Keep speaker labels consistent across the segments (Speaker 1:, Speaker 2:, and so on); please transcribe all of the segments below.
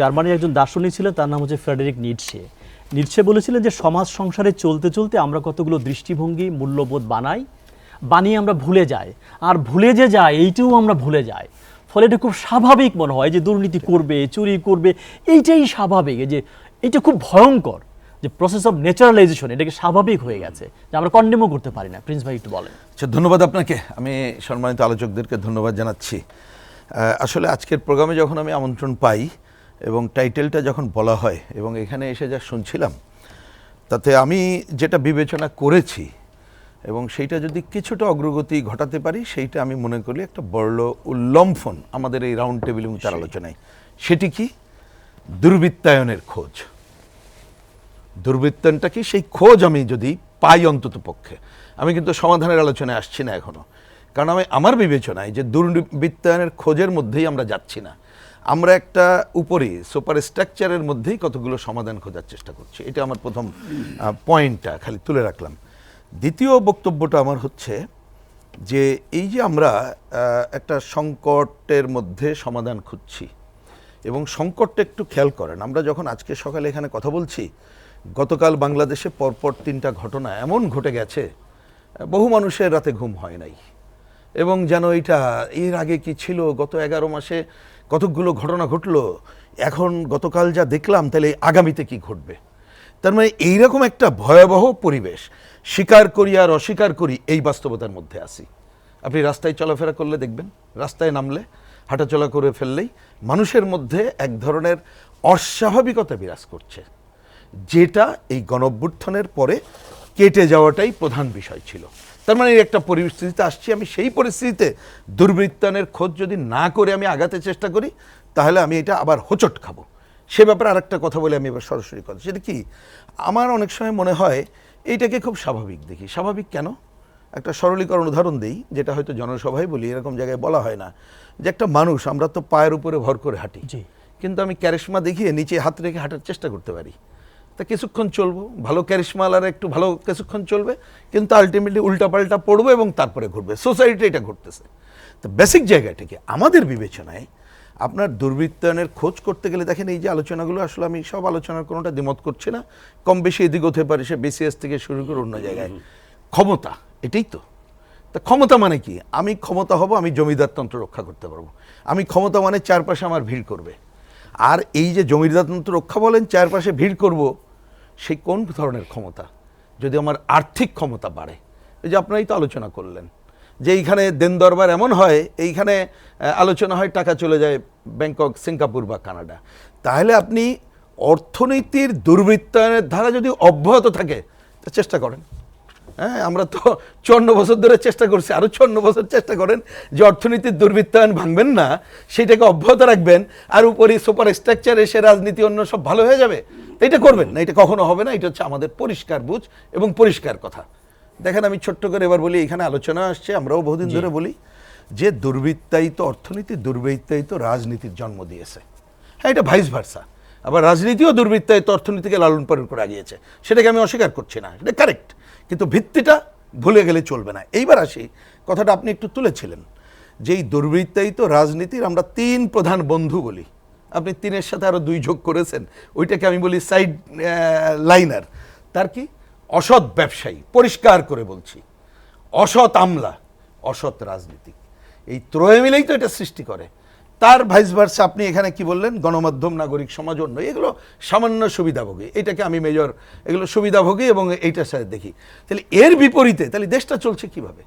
Speaker 1: জার্মানির একজন দার্শনিক ছিলেন, তার নাম হচ্ছে ফ্রেডেরিক নিটশে। নিটশে বলেছিলেন যে সমাজ সংসারে চলতে চলতে আমরা কতগুলো দৃষ্টিভঙ্গি, মূল্যবোধ বানিয়ে আমরা ভুলে যাই, আর ভুলে যে যায় এইটাও আমরা ভুলে যাই। ফলে এটা খুব স্বাভাবিক মনে হয় যে দুর্নীতি করবে, চুরি করবে, এইটাই স্বাভাবিক। যে এটা খুব ভয়ঙ্কর যে প্রসেস অফ ন্যাচারালাইজেশন, এটাকে স্বাভাবিক হয়ে গেছে, যে আমরা কন্ডেমও করতে পারি না। প্রিন্স ভাই একটু বলেন।
Speaker 2: আচ্ছা, ধন্যবাদ আপনাকে। আমি সম্মানিত আলোচকদেরকে ধন্যবাদ জানাচ্ছি। আসলে আজকের প্রোগ্রামে যখন আমি আমন্ত্রণ পাই এবং টাইটেলটা যখন বলা হয় এবং এখানে এসে যা শুনছিলাম, তাতে আমি যেটা বিবেচনা করেছি এবং সেইটা যদি কিছুটা অগ্রগতি ঘটাতে পারি, সেইটা আমি মনে করি একটা বড় উল্লম্ফন আমাদের এই রাউন্ড টেবিল এবং তার আলোচনায়। সেটি কি? দুর্বৃত্তায়নের খোঁজ। দুর্বৃত্তায়নটা কি, সেই খোঁজ আমি যদি পাই অন্তত পক্ষে, আমি কিন্তু সমাধানের আলোচনায় আসছি না এখনো, কারণ আমার বিবেচনায় যে দুর্বৃত্তায়নের খোঁজের মধ্যেই আমরা যাচ্ছি না, আমরা একটা উপরে সুপার স্ট্রাকচারের মধ্যেই কতগুলো সমাধান খোঁজার চেষ্টা করছি। এটা আমার প্রথম পয়েন্টটা খালি তুলে রাখলাম। দ্বিতীয় বক্তব্যটা আমার হচ্ছে যে এই যে আমরা একটা সংকটের মধ্যে সমাধান খুঁজছি, এবং সংকটটা একটু খেয়াল করেন, আমরা যখন আজকে সকালে এখানে কথা বলছি, গতকাল বাংলাদেশে পরপর 3টা ঘটনা এমন ঘটে গেছে, বহু মানুষের রাতে ঘুম হয় নাই। এবং যেন এটা এর আগে কি ছিল, গত 11 মাসে কতকগুলো ঘটনা ঘটলো, এখন গতকাল যা দেখলাম তাহলে আগামীতে কি ঘটবে। তার মানে এইরকম একটা ভয়াবহ পরিবেশ, স্বীকার করি আর অস্বীকার করি, এই বাস্তবতার মধ্যে আসি। আপনি রাস্তায় চলাফেরা করলে দেখবেন, রাস্তায় নামলে, হাঁটাচলা করে ফেললেই মানুষের মধ্যে এক ধরনের অস্বাভাবিকতা বিরাজ করছে, যেটা এই গণঅভ্যুত্থানের পরে কেটে যাওয়াটাই প্রধান বিষয় ছিল। তার মানে একটা পরিস্থিতিতে আসছি, আমি সেই পরিস্থিতিতে দুর্বৃত্তায়নের খোঁজ যদি না করে আমি আগাতে চেষ্টা করি, তাহলে আমি এটা আবার হোঁচট খাবো। সে ব্যাপারে আরেকটা কথা বলে আমি এবার সরাসরি কথা, সেটা কি, আমার অনেক সময় মনে হয় এইটাকে খুব স্বাভাবিক দেখি। স্বাভাবিক কেন? একটা সরলীকরণ উদাহরণ দিই, যেটা হয়তো জনসভায় বলি, এরকম জায়গায় বলা হয় না, যে একটা মানুষ, আমরা তো পায়ের উপরে ভর করে হাঁটি, কিন্তু আমি ক্যারিশমা দেখিয়ে নিচে হাত রেখে হাঁটার চেষ্টা করতে পারি, তা কিছুক্ষণ চলবো, ভালো ক্যারিশমালার একটু ভালো কিছুক্ষণ চলবে, কিন্তু আলটিমেটলি উল্টাপাল্টা পড়বো এবং তারপরে ঘুরবে। সোসাইটি এটা ঘটতেছে। তো বেসিক জায়গাটা কি, আমাদের বিবেচনায় আপনার দুর্বৃত্তায়নের খোঁজ করতে গেলে দেখেন, এই যে আলোচনাগুলো, আসলে আমি সব আলোচনার কোনোটা দ্বিমত করছি না, কম বেশি এদিক হতে পারে, সে বিসিএস থেকে শুরু করে অন্য জায়গায়। ক্ষমতা, এটাই তো। তা ক্ষমতা মানে কি? আমি ক্ষমতা হব, আমি জমিদারতন্ত্র রক্ষা করতে পারবো। আমি ক্ষমতা মানে চারপাশে আমার ভিড় করবে। আর এই যে জমিদারতন্ত্র রক্ষা বলেন, চারপাশে ভিড় করব, সেই কোন ধরনের ক্ষমতা? যদি আমার আর্থিক ক্ষমতা বাড়ে, এই যে আপনারাই তো আলোচনা করলেন যে এইখানে দেন দরবার এমন হয়, এইখানে আলোচনা হয় টাকা চলে যায় ব্যাংকক, সিঙ্গাপুর বা কানাডা, তাহলে আপনি অর্থনীতির দুর্বৃত্তায়নের ধারা যদি অব্যাহত থাকে, তা চেষ্টা করেন। হ্যাঁ, আমরা তো 54 বছর ধরে চেষ্টা করছি, আরও 54 বছর চেষ্টা করেন যে অর্থনীতির দুর্বৃত্তায়ন ভাঙবেন না, সেটাকে অব্যাহত রাখবেন, আর উপরই সুপার স্ট্রাকচার এসে রাজনীতি অন্য সব ভালো হয়ে যাবে। এটা করবেন না, এটা কখনো হবে না। এটা হচ্ছে আমাদের পরিষ্কার বুঝ এবং পরিষ্কার কথা। দেখেন, আমি ছোট্ট করে এবার বলি, এখানে আলোচনা আসছে, আমরাও বহুদিন ধরে বলি যে দুর্বৃত্তায়িত অর্থনীতি দুর্বৃত্তায়িত রাজনীতির জন্ম দিয়েছে। হ্যাঁ, এটা ভাইস ভার্সা। আবার রাজনীতিও দুর্বৃত্তায়িত অর্থনীতিকে লালন পালন করে গিয়েছে, সেটাকে আমি অস্বীকার করছি না, এটা কারেক্ট, কিন্তু ভিত্তিটা ভুলে গেলে চলবে না। এইবার আসি, কথাটা আপনি একটু তুলেছিলেন যে এই দুর্বৃত্তায়িত রাজনীতির আমরা 3 প্রধান বন্ধু বলি। আপনি 3-এর সাথে আরও 2 যোগ করেছেন, ওইটাকে আমি বলি সাইড লাইনার। তার কি? অসৎ ব্যবসায়ী, পরিষ্কার করে বলছি, অসৎ আমলা, অসৎ রাজনীতিক, এই ত্রয়ে মিলেই তো এটা সৃষ্টি করে। তার ভাইস ভার্সা আপনি এখানে কি বললেন, গণমাধ্যম, নাগরিক সমাজ, অন্য এগুলো সামান্য সুবিধাভোগী, এটাকে আমি মেজর, এগুলো সুবিধাভোগী এবং এইটার সাথে দেখি। তাহলে এর বিপরীতে তাহলে দেশটা চলছে কিভাবে?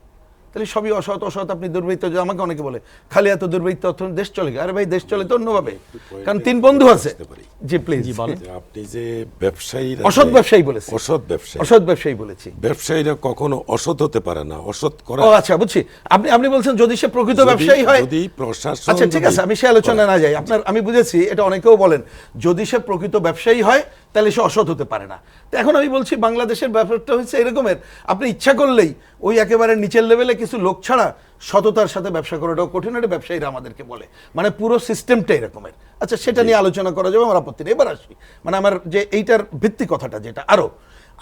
Speaker 2: তাহলে সবই অসৎ অসৎ। আপনি দুর্বৃত্ত, আমাকে অনেকে বলে খালি এত দুর্বৃত্ত অর্থনীতি, দেশ চলে, আরে ভাই দেশ চলে তো অন্যভাবে, কারণ 3 বন্ধু আছে। জি প্লিজ বলেন।
Speaker 3: আপনি যে ব্যবসায়ী,
Speaker 2: অসৎ ব্যবসায়ী বলেছেন,
Speaker 3: অসৎ ব্যবসায়ী,
Speaker 2: অসৎ ব্যবসায়ী বলেছি।
Speaker 3: ব্যবসায়ীরা কখনো অসৎ হতে পারে না, অসৎ করা।
Speaker 2: ও আচ্ছা, বুঝছি। আপনি বলছেন যদি সে প্রকৃত ব্যবসায়ী হয়,
Speaker 3: যদি প্রশাসন,
Speaker 2: আচ্ছা ঠিক আছে, আমি সে আলোচনা না যাই। আপনার আমি বুঝেছি, এটা অনেকেও বলেন, যদি সে প্রকৃত ব্যবসায়ী হয় তাহলে সে অসৎ হতে পারে না। তো এখন আমি বলছি, বাংলাদেশের ব্যাপারটা হচ্ছে এরকমের, আপনি ইচ্ছা করলেই ওই একেবারে নিচের লেভেলে কিছু লোক ছাড়া সততার সাথে ব্যবসা করাটাও কঠিন, এটা ব্যবসায়ীরা আমাদেরকে বলে, মানে পুরো সিস্টেমটা এরকমের। আচ্ছা, সেটা নিয়ে আলোচনা করা যাবে, আমার আপত্তি নেই। এবার আসি, মানে আমার যে এইটার ভিত্তি কথাটা, যেটা আরো,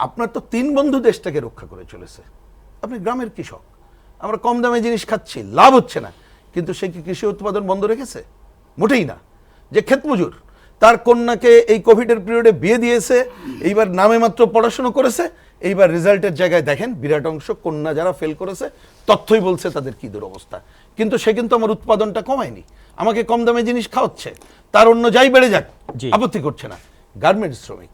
Speaker 2: আপনার তো 3 বন্ধু দেশটাকে রক্ষা করে চলেছে। আপনি গ্রামের কৃষক, আমরা কম দামে জিনিস খাচ্ছি, লাভ হচ্ছে না, কিন্তু সে কি কৃষি উৎপাদন বন্ধ রেখেছে? মোটেই না। যে ক্ষেত মজুর, তার কন্যাকে এই কোভিডের পিরিয়ডে বিয়ে দিয়েছে, এইবার নামে মাত্র পড়াশোনা করেছে, এইবার রেজাল্টের জায়গায় দেখেন বিরাট অংশ কন্যা যারা ফেল করেছে তথ্যই বলছে তাদের কি দুরবস্থা। কিন্তু সে কিন্তু আমার উৎপাদনটা কমায়নি, আমাকে কম দামে জিনিস খাওয়াচ্ছে, তার অন্য যাই বেড়ে যাক
Speaker 1: জি।
Speaker 2: আপত্তি করছে না। গার্মেন্টস শ্রমিক,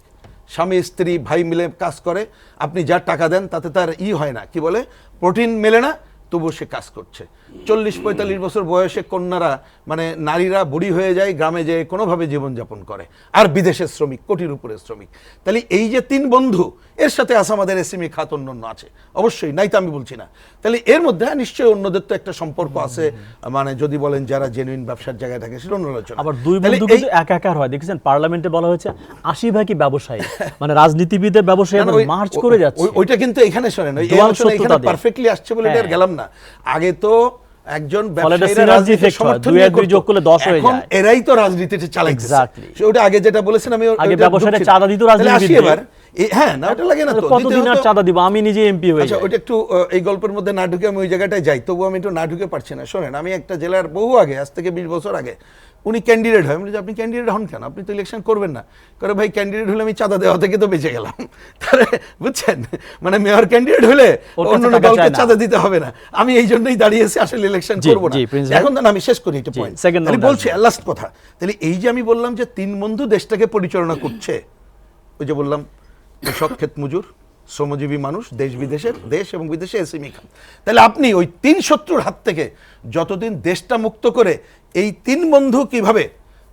Speaker 2: স্বামী স্ত্রী ভাই মিলে কাজ করে, আপনি যা টাকা দেন তাতে তার হয় না, কি বলে, প্রোটিন মেলে না, তবুও সে কাজ করছে। 40-45 বছর বয়সে কন্যারা মানে নারীরা বুড়ি হয়ে যায়, গ্রামে যেয়ে কোনোভাবে জীবনযাপন করে, আর বিদেশের শ্রমিক, কোটির উপরে শ্রমিক। তাহলে এই যে 3 বন্ধু, এর সাথে আছে আমাদের এসএমই খাত, অন্যান্য আছে অবশ্যই, নাই তো আমি বলছি না। তাহলে এর মধ্যে নিশ্চয়ই অন্যদের তো একটা সম্পর্ক আছে, মানে যদি বলেন যারা জেনুইন ব্যবসার জায়গায় থাকে সেটা অন্য আলোচনা।
Speaker 1: আবার 2 বন্ধু কিন্তু একাকার হয়, দেখেছেন পার্লামেন্টে বলা হয়েছে 80 ভাগই ব্যবসায়ী, মানে রাজনীতিবিদের ব্যবসায়ী মার্চ করে যাচ্ছে।
Speaker 2: ওইটা কিন্তু এখানে শোনেন, ওই
Speaker 1: দুয়াল
Speaker 2: আলোচনা এখানে
Speaker 1: সত্যতা
Speaker 2: পারফেক্টলি আসছে বলে এটা আর গেলাম না। আগে তো একজন
Speaker 1: ফলে
Speaker 2: ব্যবসায়ীরা
Speaker 1: synergy
Speaker 2: রাজনীতির
Speaker 1: effect হয়,
Speaker 2: সমর্থন
Speaker 1: 2
Speaker 2: নিয়ে
Speaker 1: আর 2 যোগ করলে 10 হয়ে
Speaker 2: এখন
Speaker 1: যায়।
Speaker 2: এরাই তো রাজনীতিতে চালাইতেছে।
Speaker 1: Exactly.
Speaker 2: ওটা আগে যেটা বলেছেন আমি
Speaker 1: আগে
Speaker 2: ওটা
Speaker 1: ব্যবসায়ীরা
Speaker 2: দুঃখিত।
Speaker 1: চাঁদা দিত
Speaker 2: তাহলে আসি
Speaker 1: রাজনীতিবিদদের।
Speaker 2: এবার হ্যাঁ, না ওটা লাগে না তো,
Speaker 1: কতদিন আর
Speaker 2: দ্বিতীয়ত-
Speaker 1: চাঁদা দিব, আমি নিজে এমপি হয়ে
Speaker 2: আচ্ছা
Speaker 1: যাই।
Speaker 2: ওইটা একটু এই গল্পের মধ্যে না ঢুকে আমি ওই জায়গাটায় যাই, তবু আমি একটু না ঢুকে পারছি না। শোনেন, আমি একটা জেলার বহু আগে, আজ থেকে 20 বছর আগে, উনি ক্যান্ডিডেট হয়। আমি বলি, আপনি ক্যান্ডিডেট হন কেন, আপনি তো ইলেকশন করবেন না? করে, ভাই ক্যান্ডিডেট হলে আমি চাঁদা দেওয়া থেকে তো বেঁচে গেলাম। তাহলে বুঝছেন, মানে মেয়র ক্যান্ডিডেট হলে
Speaker 1: ওর কাছে
Speaker 2: অন্য
Speaker 1: টাকা
Speaker 2: দলকে
Speaker 1: চায় না।
Speaker 2: চাঁদা দিতে হবে না, আমি এই জন্যই দাঁড়িয়েছি, আসলে ইলেকশন
Speaker 1: জি,
Speaker 2: করবো না।
Speaker 1: জি, প্রিন্স ভাই।
Speaker 2: এখন তো আমি শেষ করি একটা
Speaker 1: জি,
Speaker 2: পয়েন্ট,
Speaker 1: second round
Speaker 2: বলছি
Speaker 1: আসবে।
Speaker 2: লাস্ট কথা। তাহলে এই যে আমি বললাম যে 3 বন্ধু দেশটাকে পরিচালনা করছে, ওই যে বললাম কৃষক, ক্ষেত মজুর, শ্রমজীবী মানুষ, দেশ বিদেশের, দেশ এবং বিদেশে এসএমই খান। তাহলে আপনি ওই 3 শত্রুর হাত থেকে যতদিন দেশটা মুক্ত করে এই 3 বন্ধু কিভাবে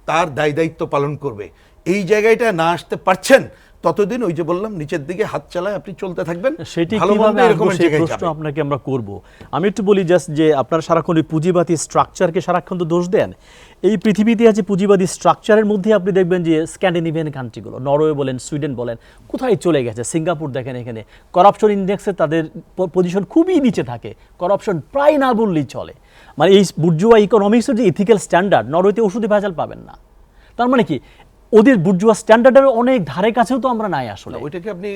Speaker 2: তার দায় দায়িত্ব পালন করবে, এই জায়গাটা না আসতে পারছেন, ততদিন ওই যে বললাম নিচের দিকে হাত চালায় আপনি চলতে থাকবেন।
Speaker 1: সেটি
Speaker 2: ভালো মন্দ
Speaker 1: কিভাবে আসবো
Speaker 2: এরকমের
Speaker 1: সেই
Speaker 2: জায়গায়
Speaker 1: প্রশ্ন
Speaker 2: যাবে।
Speaker 1: আপনাকে আমরা করব। আমি একটু বলি জাস্ট যে আপনারা সারাক্ষণ ওই পুঁজিবাদী স্ট্রাকচারকে সারাক্ষণ তো দোষ দেন। এই পৃথিবীতে আছে পুঁজিবাদী স্ট্রাকচারের মধ্যে আপনি দেখবেন যে স্ক্যান্ডিনেভিয়ান কান্ট্রিগুলো, নরওয়ে বলেন, সুইডেন বলেন, কোথায় চলে গেছে। সিঙ্গাপুর দেখেন, এখানে করাপশন ইন্ডেক্সে তাদের পজিশন খুবই নিচে থাকে, করাপশন প্রায় না বললেই চলে। মানে এই বুর্জুয়া ইকোনমিক্সের যে ইথিক্যাল স্ট্যান্ডার্ড, নরওয়েতে ওষুধে ভেজাল পাবেন না। তার মানে কি, ওদের বুর্জুয়া স্ট্যান্ডার্ডের অনেক ধারে কাছেও তো আমরা নাই আসলে।
Speaker 2: ওইটাকে আপনি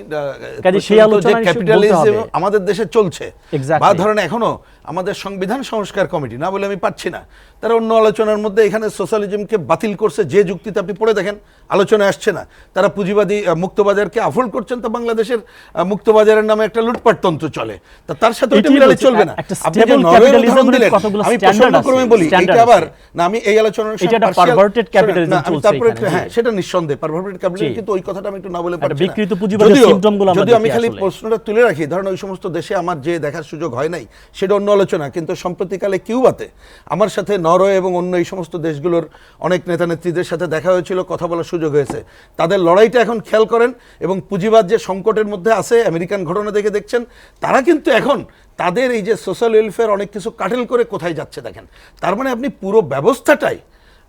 Speaker 1: কাজে সেই আলোচনা নিশ্চয়ই বলতে
Speaker 2: ক্যাপিটালিজম
Speaker 1: হবে।
Speaker 2: আমাদের দেশে চলছে,
Speaker 1: Exactly.
Speaker 2: বা ধরেন এখনো আমাদের সংবিধান সংস্কার কমিটি, না বলে আমি পাচ্ছি না, তারা অন্য আলোচনার মধ্যে এখানে সোশ্যালিজমকে বাতিল করছে, যে যুক্তিতে আপনি পড়ে দেখেন আলোচনায় আসছে না। তারা পুঁজিবাদী মুক্তবাজারকে আফোল্ড করছেন, তো বাংলাদেশের মুক্তবাজারের নামে একটা লুটপাট তন্ত্র চলে, তা তার সাথে ওইটা
Speaker 1: এটাই
Speaker 2: মিলালে
Speaker 1: বলছি,
Speaker 2: চলবে না।
Speaker 1: একটা
Speaker 2: আপনি যে
Speaker 1: stable
Speaker 2: নরওয়ের
Speaker 1: capitalism
Speaker 2: উদাহরণ
Speaker 1: এর
Speaker 2: দিলেন,
Speaker 1: কতগুলো
Speaker 2: আমি
Speaker 1: standard
Speaker 2: প্রসঙ্গ
Speaker 1: আছে,
Speaker 2: ক্রমে বলি,
Speaker 1: standard
Speaker 2: এটা আবার
Speaker 1: আছে।
Speaker 2: না, আমি এই আলোচনার
Speaker 1: এটা একটা
Speaker 2: partial-
Speaker 1: perverted
Speaker 2: শোনেন,
Speaker 1: capitalism
Speaker 2: না, আমি
Speaker 1: চলছে
Speaker 2: তারপরে
Speaker 1: এখানে,
Speaker 2: হ্যাঁ,
Speaker 1: জি।
Speaker 2: সেটা নিঃসন্দেহে পারভার্টেড ক্যাপিটালিজম,
Speaker 1: জি।
Speaker 2: কিন্তু ওই কথাটা আমি একটু না বলে
Speaker 1: একটা
Speaker 2: পারছি না।
Speaker 1: বিকৃত পুঁজিবাদের
Speaker 2: যদিও-
Speaker 1: symptom গুলো আমরা
Speaker 2: যদিও আমি
Speaker 1: দেখি
Speaker 2: খালি
Speaker 1: আসলে।
Speaker 2: প্রশ্নটা তুলে রাখি, ধরেন ওই সমস্ত দেশে আমার যে দেখার সুযোগ হয় নাই সেটা অন্য আলোচনা, কিন্তু সম্প্রতিকালে কিউবাতে আমার সাথে নরওয়ে এবং অন্য এই সমস্ত দেশগুলোর অনেক নেতা নেত্রীদের সাথে দেখা হয়েছিল, কথা বলার সুযোগ হয়েছে। তাদের লড়াইটা এখন খেয়াল করেন, এবং পুঁজিবাদ যে সংকটের মধ্যে আছে, আমেরিকান ঘটনা দেখে দেখছেন, তারা কিন্তু এখন তাদের এই যে সোশ্যাল ওয়েলফেয়ার অনেক কিছু কাটেল করে কোথায় যাচ্ছে দেখেন। তার মানে আপনি পুরো ব্যবস্থাটাই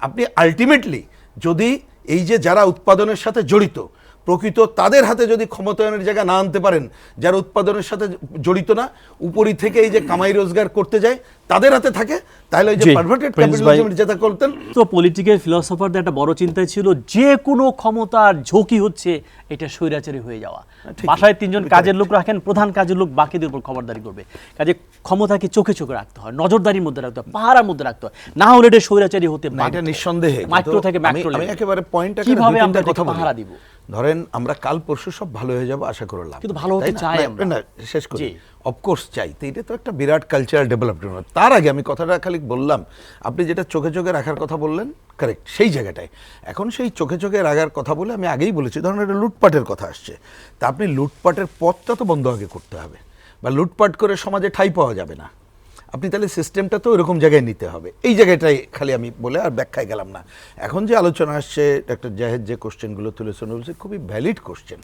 Speaker 2: আপনি আলটিমেটলি যদি এই যে যারা উৎপাদনের সাথে জড়িত প্রকৃত তাদের হাতে যদি ক্ষমতায়নের জায়গা না আনতে পারেন, যারা উৎপাদনের সাথে জড়িত না, উপরি থেকে এই যে কামাই রোজগার করতে যায় তাদের হাতে থাকে, তাহলে ওই যে
Speaker 1: জি,
Speaker 2: পারভার্টেড
Speaker 1: প্রিন্স ভাই।
Speaker 2: ক্যাপিটালিজম যেটা করতেন।
Speaker 1: তো পলিটিক্যাল ফিলসফারদের একটা বড় চিন্তাই ছিল যে কোনো ক্ষমতার ঝুঁকি হচ্ছে এটা স্বৈরাচারী হয়ে যাওয়া।
Speaker 2: ঠিকই,
Speaker 1: বাসায় 3 জন
Speaker 2: খুবই
Speaker 1: কাজের লোক রাখেন, প্রধান কাজের লোক বাকিদের উপর খবরদারি করবে। কাজে ক্ষমতাকে চোখে চোখে রাখতে হয়, নজরদারির মধ্যে রাখতে হয়, পাহারার মধ্যে রাখতে হয়, না হলে এটা স্বৈরাচারী হতে
Speaker 2: না, এটা নিঃসন্দেহে,
Speaker 1: মাইক্রো
Speaker 2: কিন্তু
Speaker 1: থেকে ম্যাক্রো
Speaker 2: আমি একেবারে পয়েন্টটা
Speaker 1: কিভাবে আমরা
Speaker 2: কথা
Speaker 1: এটাকে
Speaker 2: বলি।
Speaker 1: পাহারা দিব।
Speaker 2: ধরেন আমরা কাল পরশু সব ভালো হয়ে যাব আশা করলাম,
Speaker 1: কিন্তু ভালো হতে
Speaker 2: তাই না?
Speaker 1: চাই
Speaker 2: না,
Speaker 1: আমরা।
Speaker 2: না, শেষ করি।
Speaker 1: জি।
Speaker 2: অফকোর্স চাই, তো এটা তো একটা বিরাট কালচারাল ডেভেলপমেন্ট। তার আগে আমি কথাটা খালি বললাম, আপনি যেটা চোখে চোখে রাখার কথা বললেন, কারেক্ট, সেই জায়গাটায় এখন সেই চোখে চোখে রাখার কথা বলে আমি আগেই বলেছি, ধরুন একটা লুটপাটের কথা আসছে, তা আপনি লুটপাটের পথটা তো বন্ধ আগে করতে হবে, বা লুটপাট করে সমাজে ঠাঁই পাওয়া যাবে না। আপনি তাহলে সিস্টেমটা তো এরকম জায়গায় নিতে হবে, এই জায়গাটাই খালি আমি বলে আর ব্যাখ্যায় গেলাম না। এখন যে আলোচনা আসছে, ডক্টর জাহেদ যে কোশ্চেনগুলো তুলেছেন বলছে খুবই ভ্যালিড কোশ্চেন।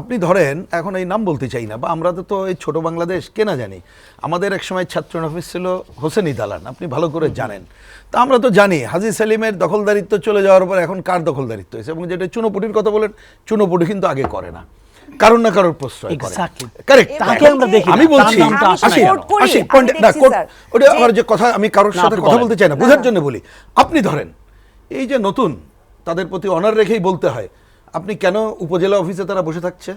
Speaker 2: আপনি ধরেন এখন এই নাম বলতে চাই না, বা আমরা তো এই ছোট বাংলাদেশ কে না জানি, আমাদের একসময় ছাত্র অফিস ছিল হোসেনি দালান, আপনি ভালো করে জানেন। তা আমরা তো জানি হাজী সেলিমের দখলদারিত্ব চলে যাওয়ার পর এখন কার দখলদারিত্ব হয়েছে, এবং যেটা চুনোপুটির কথা বলেন, চুনোপুটি কিন্তু আগে করে না, কারণ না কারোর প্রশ্রয় করে।
Speaker 1: Exactly.
Speaker 2: কারেক্ট,
Speaker 1: তাকে আমরা দেখি না,
Speaker 2: আমি বলছি
Speaker 1: তার নামটা আসে না
Speaker 2: আসি,
Speaker 1: কেন?
Speaker 2: আসি,
Speaker 4: আমি
Speaker 2: point- না,
Speaker 4: দেখছি,
Speaker 2: কোট-
Speaker 4: স্যার,
Speaker 2: ওটা
Speaker 4: যে-
Speaker 2: আমার যে কথা, আমি কারোর
Speaker 1: না,
Speaker 2: সাথে
Speaker 1: আপনি
Speaker 2: কথা
Speaker 1: বলেন।
Speaker 2: বলতে চাই না, বোঝার জন্য বলি। আপনি ধরেন এই যে নতুন, তাদের প্রতি অনার রেখেই বলতে হয়, আপনি কেন উপজেলা অফিসে তারা বসে থাকছে,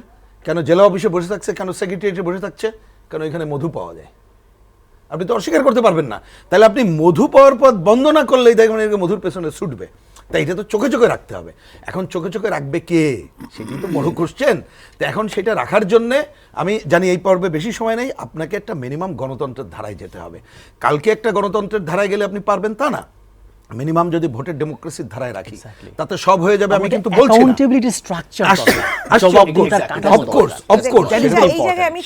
Speaker 2: কেন জেলা অফিসে বসে থাকছে, কেন সেক্রেটারিয়েটে বসে থাকছে, কেন এখানে মধু পাওয়া যায়, আপনি তো অস্বীকার করতে পারবেন না। তাহলে আপনি মধু পাওয়ার পথ বন্ধ না করলেই দেখবেন এরকম মধুর পেছনে ছুটবে। তাই এটা তো চোখে চোখে রাখতে হবে। এখন চোখে চোখে রাখবে কে, সেটি তো বড় কোশ্চেন। তো এখন সেটা রাখার জন্যে আমি জানি এই পর্বে বেশি সময় নেই, আপনাকে একটা মিনিমাম গণতন্ত্রের ধারায় যেতে হবে। কালকে একটা গণতন্ত্রের ধারায় গেলে আপনি পারবেন তা না, মিনিমাম যদি ভোটের ডেমোক্রেসির ধারায় রাখি তাতে সব হয়ে যাবে। আমি কিন্তু বলছি
Speaker 1: অ্যাকাউন্টেবিলিটি স্ট্রাকচার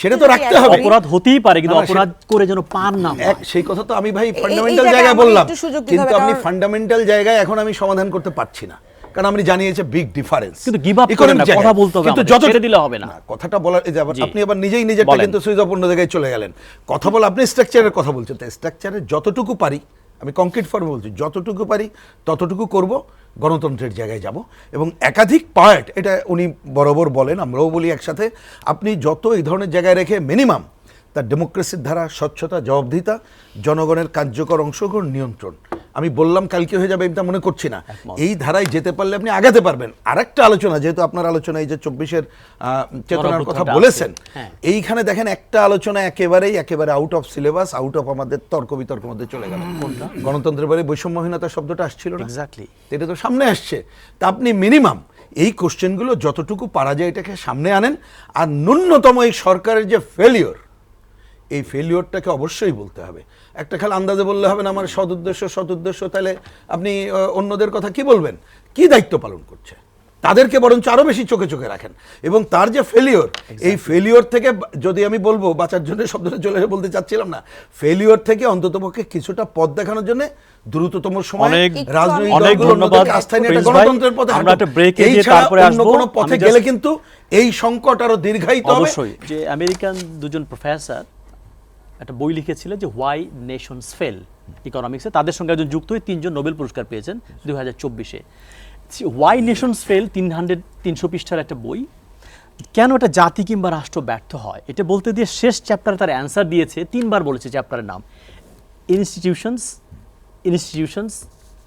Speaker 2: সেটা তো রাখতে হবে।
Speaker 1: অপরাধ হতেই পারে, কিন্তু অপরাধ করে যেন পার না হয়।
Speaker 2: সেই কথা তো আমি ভাই ফান্ডামেন্টাল জায়গায় বললাম, কিন্তু আপনি ফান্ডামেন্টাল জায়গায় এখন আমি সমাধান করতে পারছি না, কারণ আমি জানিয়েছে বিগ ডিফারেন্স।
Speaker 1: কিন্তু গিভ আপ করেন না, কথা বলতে হবে,
Speaker 2: কিন্তু
Speaker 1: যত ছেড়ে দিলে হবে না।
Speaker 2: কথাটা বলার এই যে আপনি আবার নিজেই নিজেরটা কিন্তু সুইচ অফ অন্য জায়গায় চলে গেলেন। কথা বল, আপনি স্ট্রাকচারের কথা বলছেন, তো স্ট্রাকচারের যতটুকু পারি, আমি কংক্রিট ফর্মে বলছি, যতটুকু পারি ততটুকু করব, গণতন্ত্রের জায়গায় যাব। এবং একাধিক পার্ট, এটা উনি বরাবর বলেন, আমরাও বলি একসাথে, আপনি যত এই ধরনের জায়গায় রেখে মিনিমাম তার ডেমোক্রেসির ধারা, স্বচ্ছতা, জবাবদিহিতা, জনগণের কার্যকর অংশগ্রহণ, নিয়ন্ত্রণ, আমি বললাম কালকে হয়ে যাবে এটা মনে করছি না, এই ধারায় যেতে পারলে আপনি আগাতে পারবেন। আরেকটা আলোচনা, যেহেতু আপনার আলোচনা এই যে 24-এর চেতনার কথা বলেছেন, এইখানে দেখেন একটা আলোচনা একেবারে out of syllabus, out of আমাদের তর্ক বিতর্কের মধ্যে চলে গেল। কোনটা? গণতন্ত্রের বারে বৈষম্যহীনতা শব্দটা আসছিল না,
Speaker 1: এক্স্যাক্টলি,
Speaker 2: এটা তো সামনে আসছে। তা আপনি মিনিমাম এই কোশ্চেনগুলো যতটুকু পারা যায় এটাকে সামনে আনেন। আর ন্যূনতম এই সরকারের যে ফেলিওর, এই ফেলিওরটাকে অবশ্যই বলতে হবে। একটা খালি আন্দাজে বললে হবে না আমার সৎ উদ্দেশ্য, তাহলে আপনি অন্যদের কথা কি বলবেন, কি দায়িত্ব পালন করছে তাদেরকে বরঞ্চ আরো বেশি চোখে চোখে রাখেন। এবং তার যে ফেলিওর, এই ফেলিওর থেকে যদি আমি বলবো, বাঁচার জন্য শব্দটা চলে বলতে চাচ্ছিলাম না, ফেলিওর থেকে অন্ততপক্ষে কিছুটা পথ দেখানোর জন্য দ্রুততম সময়ে রাজনৈতিক দলগুলোর আস্থা নিয়ে একটা গণতন্ত্রের পথে অন্য কোনো পথে গেলে কিন্তু এই সংকট আরো দীর্ঘায়িত হবে।
Speaker 1: অবশ্যই। যে আমেরিকান দুজন প্রফেসর একটা বই লিখেছিলেন যে হোয়াই নেশনস ফেল ইকোনমিক্সে, তাদের সঙ্গে একজন যুক্ত হয়ে 3জন নোবেল পুরস্কার পেয়েছেন 2024-এ। হোয়াই নেশনস ফেল 300 পৃষ্ঠার একটা বই। কেন একটা জাতি কিংবা রাষ্ট্র ব্যর্থ হয় এটা বলতে দিয়ে শেষ চ্যাপ্টারে তার অ্যান্সার দিয়েছে, 3বার বলেছে চ্যাপ্টারের নাম, ইনস্টিটিউশনস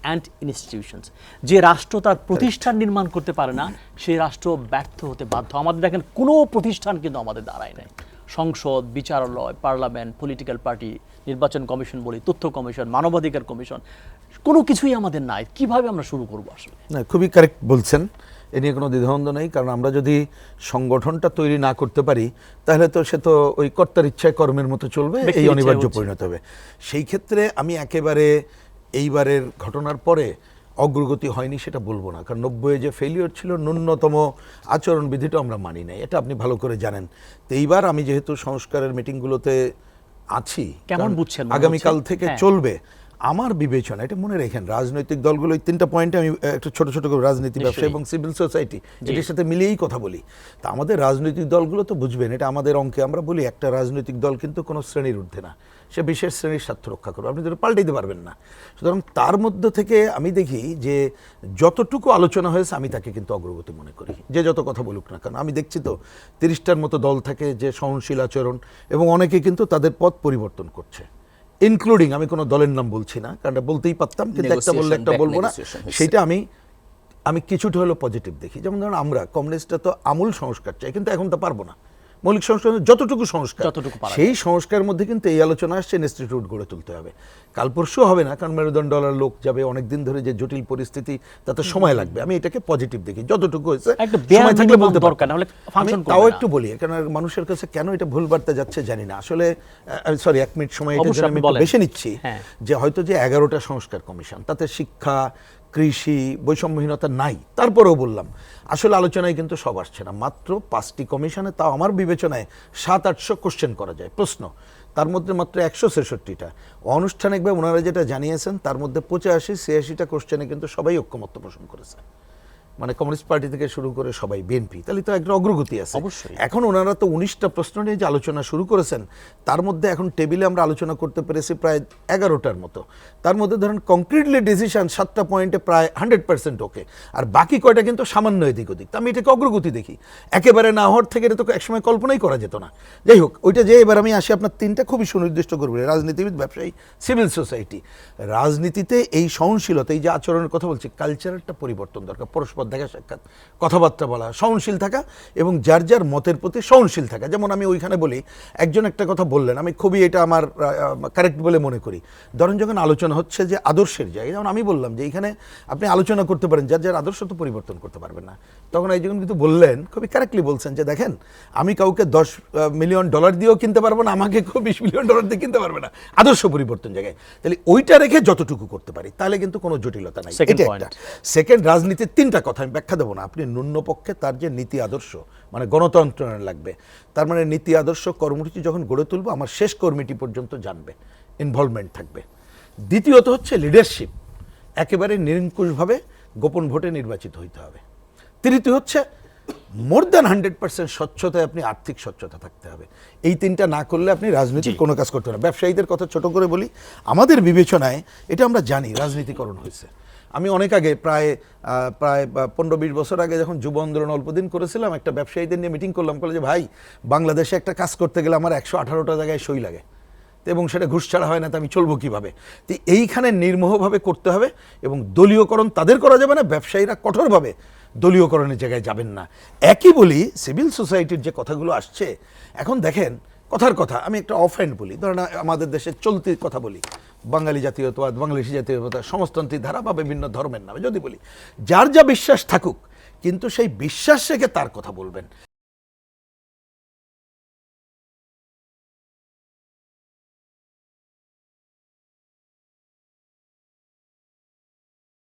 Speaker 1: অ্যান্ড ইনস্টিটিউশনস। যে রাষ্ট্র তার প্রতিষ্ঠান নির্মাণ করতে পারে না, সেই রাষ্ট্র ব্যর্থ হতে বাধ্য। আমাদের দেখেন কোনো প্রতিষ্ঠান কিন্তু আমাদের দাঁড়ায় নাই, সংসদ, বিচারালয়, পার্লামেন্ট, পলিটিক্যাল পার্টি, নির্বাচন কমিশন বলি, তথ্য কমিশন, মানবাধিকার কমিশন, কোনো কিছুই আমাদের নাই। কিভাবে আমরা শুরু করবো আসলে?
Speaker 2: না, খুবই কারেক্ট বলছেন, এ নিয়ে কোনো দ্বিধাদ্বন্দ্ব নেই। কারণ আমরা যদি সংগঠনটা তৈরি না করতে পারি, তাহলে তো সে তো ওই কর্তার ইচ্ছায় কর্মের মতো চলবে, এই অনিবার্য পরিণত হবে। সেই ক্ষেত্রে আমি একেবারে এইবারের ঘটনার পরে অগ্রগতি হয়নি সেটা বলবো না, কারণ 90-এ যে ফেলিওর ছিল, ন্যূনতম আচরণবিধিটা আমরা মানি নাই, এটা আপনি ভালো করে জানেন। তো এইবার আমি যেহেতু সংস্কারের মিটিংগুলোতে আছি,
Speaker 1: কেমন বুঝছেন
Speaker 2: আগামীকাল থেকে চলবে, আমার বিবেচনা, এটা মনে রেখেন, রাজনৈতিক দলগুলো এই 3টা পয়েন্টে আমি একটু ছোট ছোট করে রাজনীতি, ব্যবসা এবং সিভিল সোসাইটি এটির সাথে মিলিয়েই কথা বলি। তা আমাদের রাজনৈতিক দলগুলো তো বুঝবেন, এটা আমাদের অঙ্কে আমরা বলি একটা রাজনৈতিক দল কিন্তু কোনো শ্রেণীর ঊর্ধ্বে না, সে বিশেষ শ্রেণীর স্বার্থ রক্ষা করবে, আপনি তো পাল্টাইতে পারবেন না। সুতরাং তার মধ্যে থেকে আমি দেখি যে যতটুকু আলোচনা হয়েছে আমি তাকে কিন্তু অগ্রগতি মনে করি, যে যত কথা বলুক না কেন। আমি দেখছি তো 30টার মতো দল থাকে যে সহনশীল আচরণ, এবং অনেকে কিন্তু তাদের পথ পরিবর্তন করছে, ইনক্লুডিং, আমি কোনো দলের নাম বলছি না, কারণ বলতেই পারতাম, কিন্তু একটা বললে একটা বলবো না, সেটা আমি কিছুটা হলেও পজিটিভ দেখি। যেমন ধরুন আমরা কমিউনিস্টরা তো আমূল সংস্কার চাই, কিন্তু এখন তো পারবো না। মৌলিক সংস্কার যতটুকু সংস্কার, সেই সংস্কারের মধ্যে কিন্তু এই আলোচনা আসছে ইনস্টিটিউট গড়ে তুলতে হবে। কাল পরশু হবে না, কারণ মেরুদণ্ডওয়ালার লোক যাবে, অনেকদিন ধরে যে জটিল পরিস্থিতি, তাতে সময় লাগবে। আমি এটাকে পজিটিভ দেখি, যতটুকু হয়েছে সময় থাকলে বলতে দরকার না হলে তাও একটু বলি, কারণ মানুষের কাছে কেন এটা ভুল বার্তা যাচ্ছে জানি না আসলে। সরি, 1 মিনিট সময় এটা আমি বেছে নিচ্ছি, যে হয়তো যে 11টা সংস্কার কমিশন, তাতে শিক্ষা, কৃষি, বৈষম্যহীনতা নাই, তারপরেও বললাম আসলে আলোচনায় কিন্তু সব আসছে না। মাত্র 5টি কমিশনে, তাও আমার বিবেচনায় 700-800 কোশ্চেন করা যায় প্রশ্ন, তার মধ্যে মাত্র 166টা অনানুষ্ঠানিকভাবে ওনারা যেটা জানিয়েছেন, তার মধ্যে 85-86টা কোশ্চেনে কিন্তু সবাই ঐক্যমত্য পোষণ করেছে, মানে কমিউনিস্ট পার্টি থেকে শুরু করে সবাই, বিএনপি, তাহলে তো একটা অগ্রগতি আছে। এখন ওনারা তো 19টা প্রশ্ন নিয়ে যে আলোচনা শুরু করেছেন, তার মধ্যে এখন টেবিলে আমরা আলোচনা করতে পেরেছি প্রায় 11টার মতো। তার মধ্যে ধরেন কংক্রিটলি ডিসিশন 7টা পয়েন্টে প্রায় 100% ওকে, আর বাকি কয়টা কিন্তু সামান্য এদিক ওদিক। আমি এটাকে অগ্রগতি দেখি, একেবারে না হওয়ার থেকে এটা তো একসময় কল্পনাই করা যেত না। যাই হোক, ওইটা যে এবার আমি আসি আপনার 3টা খুবই সুনির্দিষ্ট করবো, রাজনীতিবিদ, ব্যবসায়ী, সিভিল সোসাইটি। রাজনীতিতে এই সহনশীলতা, এই যে আচরণের কথা বলছি, কালচারালটা পরিবর্তন দরকার, পরস্পর দেখা সাক্ষাৎ, কথাবার্তা বলা, সহনশীল থাকা এবং যার যার মতের প্রতি সহনশীল থাকা। যেমন আমি ওইখানে বলি, একজন একটা কথা বললেন, আমি খুবই এটা আমার কারেক্ট বলে মনে করি। ধরেন যখন আলোচনা হচ্ছে যে আদর্শের জায়গায়, যেমন আমি বললাম যে এইখানে আপনি আলোচনা করতে পারেন, যার যার আদর্শ তো পরিবর্তন করতে পারবেন না। তখন একজন কিন্তু বললেন, খুবই কারেক্টলি বলছেন যে দেখেন, আমি কাউকে $10 মিলিয়ন দিয়েও কিনতে পারবো না, আমাকে কেউ $20 মিলিয়ন দিয়ে কিনতে পারবে না, আদর্শ পরিবর্তন জায়গায়। তাহলে ওইটা রেখে যতটুকু করতে পারি তাহলে কিন্তু কোনো জটিলতা নাই।
Speaker 1: Second
Speaker 2: এটা
Speaker 1: point.
Speaker 2: একটা। সেকেন্ড, রাজনীতির 3টা কথা আমি ব্যাখ্যা দেবো না, আপনি ন্যূনপক্ষে তার যে নীতি আদর্শ, মানে গণতন্ত্র লাগবে, তার মানে নীতি আদর্শ কর্মসূচি যখন গড়ে তুলবো আমার শেষ কর্মীটি পর্যন্ত জানবে, ইনভলভমেন্ট থাকবে। দ্বিতীয়ত হচ্ছে লিডারশিপ, একেবারে নিরঙ্কুশভাবে গোপন ভোটে নির্বাচিত হইতে হবে। তৃতীয় হচ্ছে মোর দ্যান 100% স্বচ্ছতায় আপনি আর্থিক স্বচ্ছতা থাকতে হবে। এই 3টা না করলে আপনি রাজনীতির কোনো কাজ করতে পারেন। ব্যবসায়ীদের কথা ছোট করে বলি, আমাদের বিবেচনায় এটা আমরা জানি রাজনীতিকরণ হয়েছে। আমি অনেক আগে প্রায় 15-20 বছর আগে যখন যুব আন্দোলন অল্পদিন করেছিলাম, একটা ব্যবসায়ীদের নিয়ে মিটিং করলাম, বলে যে ভাই, বাংলাদেশে একটা কাজ করতে গেলে আমার 118টা জায়গায় সই লাগে, এবং সেটা ঘুষ ছাড়া হয় না, তো আমি চলবো কিভাবে? তো এইখানে নির্মোহভাবে করতে হবে, এবং দলীয়করণ তাদের করা যাবে না, ব্যবসায়ীরা কঠোরভাবে দলীয়করণের জায়গায় যাবেন না। একই বলি, সিভিল সোসাইটির যে কথাগুলো আসছে এখন, দেখেন কথার কথা, আমি একটা অফহ্যান্ড বলি, ধরেন আমাদের দেশে চলতি কথা বলি, বাঙালি জাতীয়তাবাদ, বাংলাদেশি জাতীয়তা, সমাজতান্ত্রিক ধারা বা বিভিন্ন ধর্মের নামে যদি বলি, যার যা বিশ্বাস থাকুক, কিন্তু সেই বিশ্বাস রেখে তার কথা বলবেন।